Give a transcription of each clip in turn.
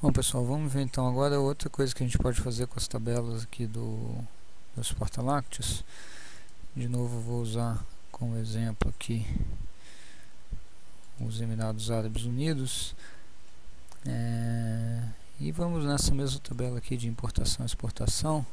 Bom pessoal, vamos ver então agora outra coisa que a gente pode fazer com as tabelas aqui dos porta-lácteos. De novo vou usar como exemplo aqui os Emirados Árabes Unidos, e vamos nessa mesma tabela aqui de importação e exportação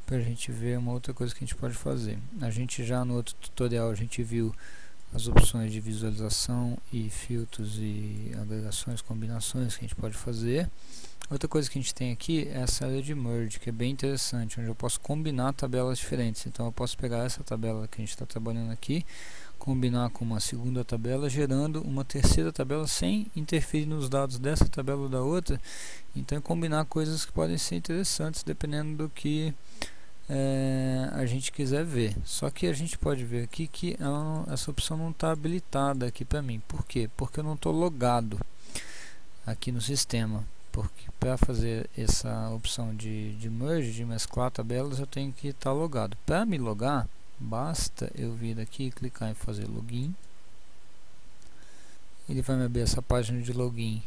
para a gente ver uma outra coisa que a gente pode fazer. A gente já no outro tutorial a gente viu as opções de visualização e filtros e agregações, combinações que a gente pode fazer. Outra coisa que a gente tem aqui é essa área de merge, que é bem interessante, onde eu posso combinar tabelas diferentes. Então eu posso pegar essa tabela que a gente está trabalhando aqui, combinar com uma segunda tabela, gerando uma terceira tabela sem interferir nos dados dessa tabela ou da outra. Então é combinar coisas que podem ser interessantes dependendo do que a gente quiser ver. Só que a gente pode ver aqui que essa opção não está habilitada aqui para mim. Por quê? Porque eu não estou logado aqui no sistema. Porque para fazer essa opção de merge, de mesclar tabelas, eu tenho que estar logado. Para me logar, basta eu vir aqui e clicar em fazer login. Ele vai me abrir essa página de login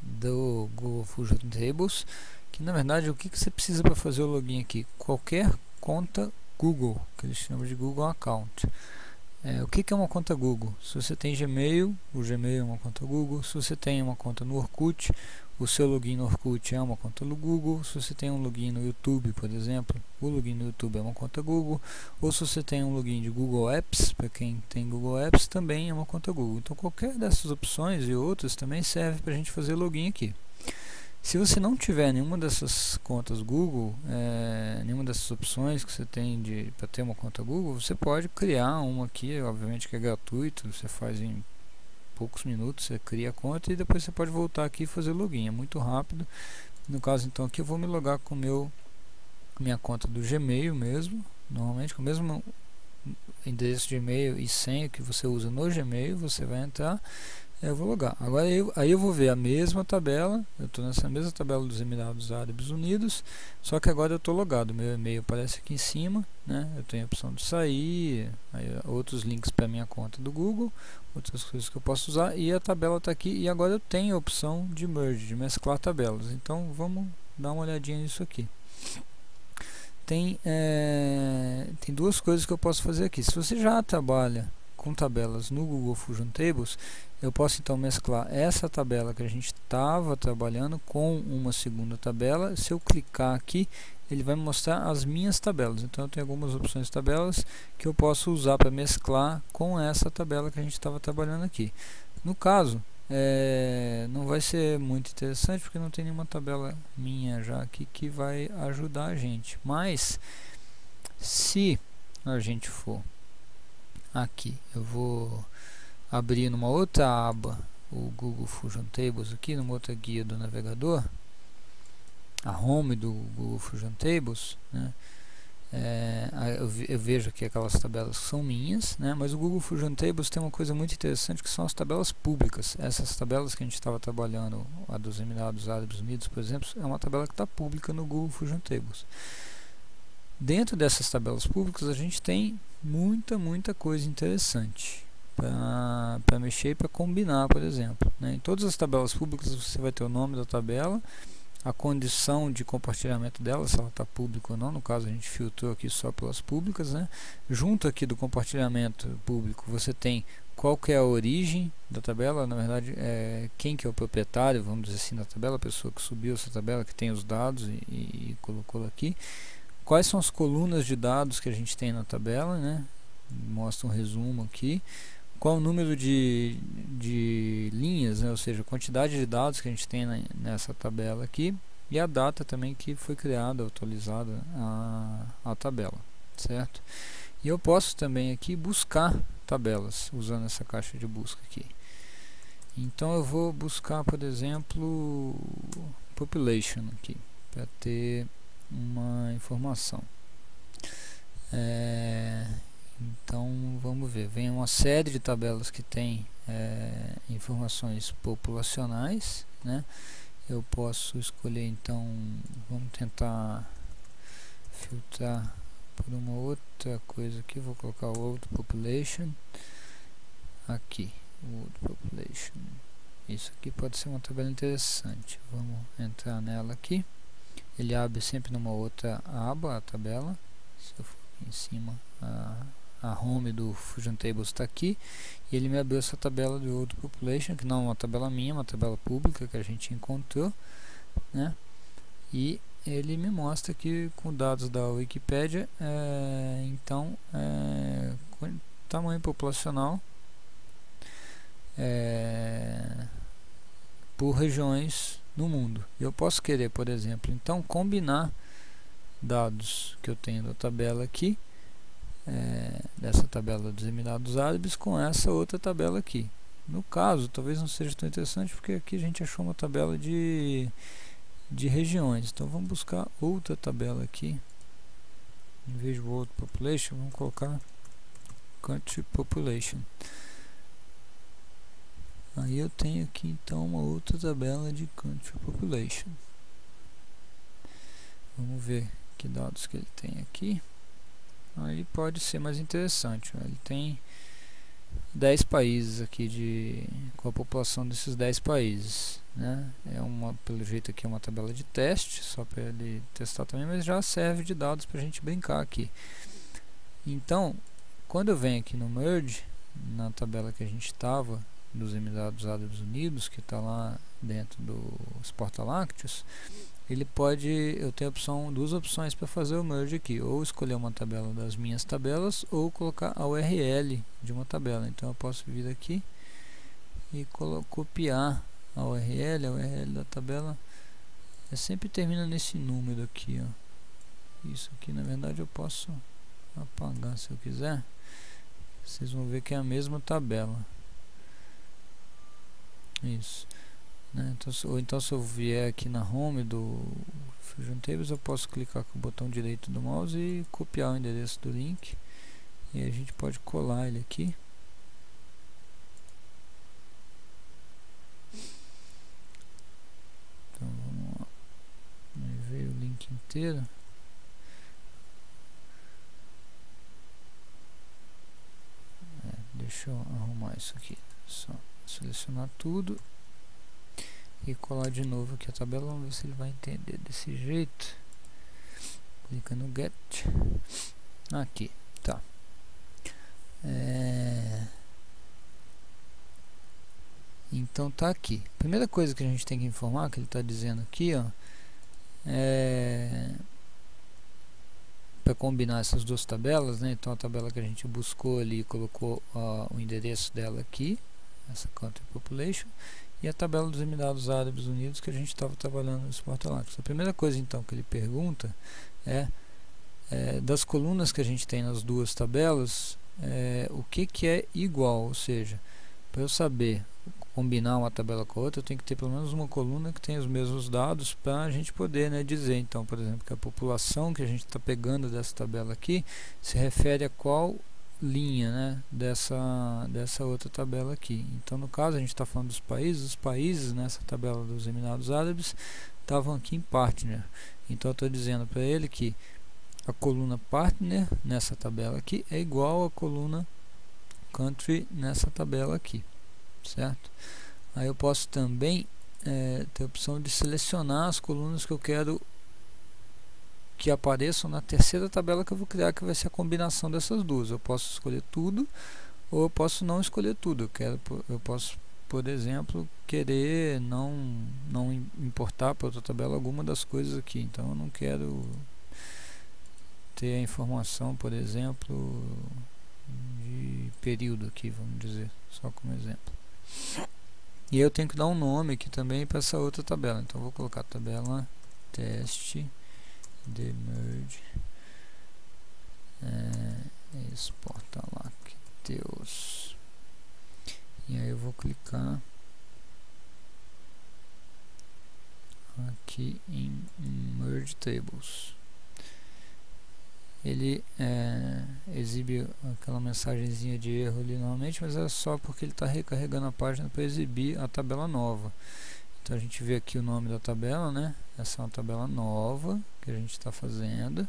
do Google Fusion Tables, que na verdade o que você precisa para fazer o login aqui? Qualquer conta Google, que eles chamam de Google Account. O que é uma conta Google? Se você tem Gmail, o Gmail é uma conta Google. Se você tem uma conta no Orkut, o seu login no Orkut é uma conta no Google. Se você tem um login no YouTube, por exemplo, o login no YouTube é uma conta Google. Ou se você tem um login de Google Apps, para quem tem Google Apps, também é uma conta Google. Então qualquer dessas opções e outras também serve para a gente fazer login aqui. Se você não tiver nenhuma dessas contas Google, nenhuma dessas opções que você tem para ter uma conta Google, você pode criar uma aqui, obviamente que é gratuito, você faz em poucos minutos, você cria a conta e depois você pode voltar aqui e fazer login, é muito rápido. No caso então aqui eu vou me logar com minha conta do Gmail mesmo, normalmente com o mesmo endereço de e-mail e senha que você usa no Gmail, você vai entrar. Eu vou logar. Agora aí eu vou ver a mesma tabela. Eu estou nessa mesma tabela dos Emirados Árabes Unidos, só que agora eu estou logado. Meu e-mail aparece aqui em cima, né? Eu tenho a opção de sair, aí outros links para minha conta do Google, outras coisas que eu posso usar, e a tabela está aqui. E agora eu tenho a opção de merge, de mesclar tabelas. Então vamos dar uma olhadinha nisso aqui. Tem duas coisas que eu posso fazer aqui. Se você já trabalha com tabelas no Google Fusion Tables, eu posso então mesclar essa tabela que a gente estava trabalhando com uma segunda tabela. Se eu clicar aqui, ele vai me mostrar as minhas tabelas. Então eu tenho algumas opções de tabelas que eu posso usar para mesclar com essa tabela que a gente estava trabalhando aqui. No caso, não vai ser muito interessante porque não tem nenhuma tabela minha já aqui que vai ajudar a gente. Mas se a gente for aqui, eu vou abrir numa outra aba o Google Fusion Tables aqui, numa outra guia do navegador, a home do Google Fusion Tables, né? Eu vejo aqui aquelas tabelas que são minhas, né? Mas o Google Fusion Tables tem uma coisa muito interessante que são as tabelas públicas. Essas tabelas que a gente estava trabalhando, a dos Emirados Árabes Unidos, por exemplo, é uma tabela que está pública no Google Fusion Tables. Dentro dessas tabelas públicas a gente tem muita coisa interessante para mexer e para combinar, por exemplo, né? Em todas as tabelas públicas você vai ter o nome da tabela, a condição de compartilhamento dela, se ela está pública ou não. No caso a gente filtrou aqui só pelas públicas, né? Junto aqui do compartilhamento público você tem qual que é a origem da tabela, na verdade quem que é o proprietário, vamos dizer assim, da tabela, a pessoa que subiu essa tabela, que tem os dados e colocou aqui. Quais são as colunas de dados que a gente tem na tabela, né? Mostra um resumo aqui. Qual o número de linhas, né? Ou seja, a quantidade de dados que a gente tem nessa tabela aqui, e a data também que foi criada, atualizada a tabela, certo? E eu posso também aqui buscar tabelas usando essa caixa de busca aqui. Então eu vou buscar, por exemplo, population aqui, para ter uma informação. Então vamos ver, vem uma série de tabelas que tem informações populacionais, né? Eu posso escolher então, vamos tentar filtrar por uma outra coisa aqui, vou colocar o World Population aqui, World Population, Isso aqui pode ser uma tabela interessante. Vamos entrar nela aqui. Ele abre sempre numa outra aba a tabela. Se eu for aqui em cima, a home do Fusion Tables está aqui. E ele me abriu essa tabela do World Population, que não é uma tabela minha, é uma tabela pública que a gente encontrou, né? E ele me mostra aqui com dados da Wikipedia, tamanho populacional por regiões no mundo. Eu posso querer, por exemplo, então combinar dados que eu tenho da tabela aqui, dessa tabela dos Emirados Árabes, com essa outra tabela aqui. No caso, talvez não seja tão interessante, porque aqui a gente achou uma tabela de regiões. Então vamos buscar outra tabela aqui. Em vez de World Population, vamos colocar Country Population. Aí eu tenho aqui então uma outra tabela de Country Population. Vamos ver que dados que ele tem aqui. Aí pode ser mais interessante. Ele tem 10 países aqui com a população desses 10 países, né? Pelo jeito aqui é uma tabela de teste, só para ele testar também, mas já serve de dados para a gente brincar aqui. Então, quando eu venho aqui no Merge, na tabela que a gente estava, dos Emirados Árabes Unidos, que está lá dentro dos porta-lácteos, eu tenho duas opções para fazer o merge aqui, ou escolher uma tabela das minhas tabelas, ou colocar a URL de uma tabela. Então eu posso vir aqui e copiar a URL da tabela, sempre termina nesse número aqui, ó. Isso aqui na verdade eu posso apagar se eu quiser, vocês vão ver que é a mesma tabela. Isso, né? Então se eu vier aqui na home do Fusion Tables, eu posso clicar com o botão direito do mouse e copiar o endereço do link, e a gente pode colar ele aqui. Então vamos lá, veio o link inteiro. Deixa eu arrumar isso aqui, só selecionar tudo e colar de novo aqui a tabela. Vamos ver se ele vai entender desse jeito. Clica no Get. Aqui, tá. Então tá aqui. Primeira coisa que a gente tem que informar, que ele está dizendo aqui, ó, para combinar essas duas tabelas, né? Então a tabela que a gente buscou ali, colocou o endereço dela aqui, essa Country Population, e a tabela dos Emirados Árabes Unidos que a gente estava trabalhando nos porta-lácteos. A primeira coisa então que ele pergunta das colunas que a gente tem nas duas tabelas, o que é igual, ou seja, para eu saber combinar uma tabela com a outra, eu tenho que ter pelo menos uma coluna que tenha os mesmos dados para a gente poder, né, dizer, então, por exemplo, que a população que a gente está pegando dessa tabela aqui se refere a qual linha, né, dessa outra tabela aqui. Então, no caso, a gente está falando dos países. Os países nessa tabela dos Emirados Árabes estavam aqui em Partner. Então, eu estou dizendo para ele que a coluna Partner nessa tabela aqui é igual à coluna Country nessa tabela aqui, certo? Aí eu posso também ter a opção de selecionar as colunas que eu quero que apareçam na terceira tabela que eu vou criar, que vai ser a combinação dessas duas. Eu posso escolher tudo, ou eu posso não escolher tudo. Eu posso, por exemplo, querer não importar para outra tabela alguma das coisas aqui. Então eu não quero ter a informação, por exemplo, de período aqui, vamos dizer, só como exemplo. E eu tenho que dar um nome aqui também para essa outra tabela. Então eu vou colocar tabela teste de merge exporta lá Deus. E aí eu vou clicar aqui em merge tables. Ele exibe aquela mensagenzinha de erro ali normalmente, mas é só porque ele está recarregando a página para exibir a tabela nova. Então a gente vê aqui o nome da tabela, né? Essa é uma tabela nova que a gente está fazendo.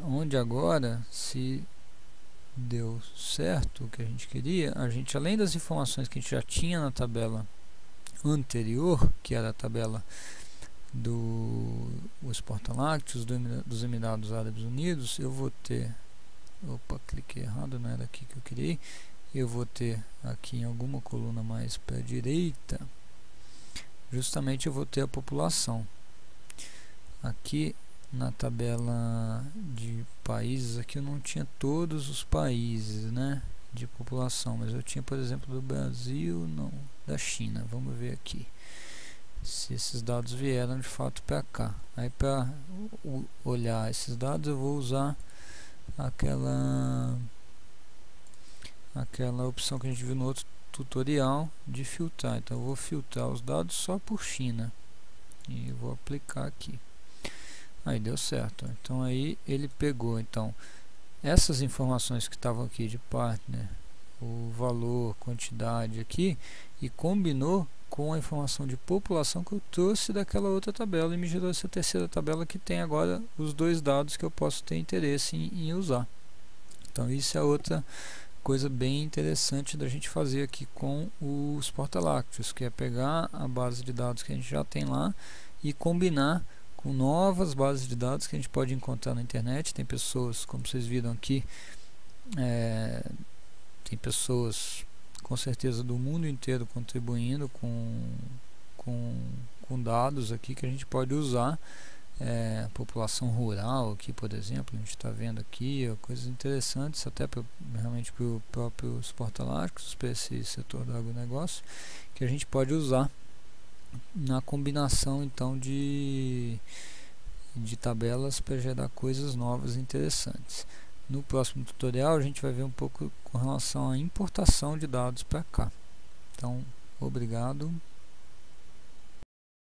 Onde agora, se deu certo o que a gente queria, a gente, além das informações que a gente já tinha na tabela anterior, que era a tabela dos Porta-Lácteos dos Emirados Árabes Unidos, eu vou ter, opa, cliquei errado, não era aqui que eu queria ir, eu vou ter aqui em alguma coluna mais para a direita, justamente eu vou ter a população. Aqui na tabela de países, aqui eu não tinha todos os países, né, de população, mas eu tinha, por exemplo, do Brasil, não, da China. Vamos ver aqui se esses dados vieram de fato para cá. Aí, para olhar esses dados, eu vou usar aquela opção que a gente viu no outro tutorial de filtrar. Então eu vou filtrar os dados só por China e vou aplicar aqui. Aí deu certo. Então aí ele pegou então essas informações que estavam aqui de partner, o valor, quantidade aqui, e combinou com a informação de população que eu trouxe daquela outra tabela e me gerou essa terceira tabela que tem agora os dois dados que eu posso ter interesse em usar. Então isso é outra coisa bem interessante da gente fazer aqui com os Porta-Lácteos, que é pegar a base de dados que a gente já tem lá e combinar com novas bases de dados que a gente pode encontrar na internet. Tem pessoas, como vocês viram aqui, tem pessoas com certeza do mundo inteiro contribuindo com dados aqui que a gente pode usar. População rural aqui, por exemplo, a gente está vendo aqui coisas interessantes até realmente para os próprios Porta-Lácteos, para esse setor do agronegócio, que a gente pode usar na combinação então de tabelas para gerar coisas novas e interessantes. No próximo tutorial a gente vai ver um pouco com relação à importação de dados para cá. Então, obrigado.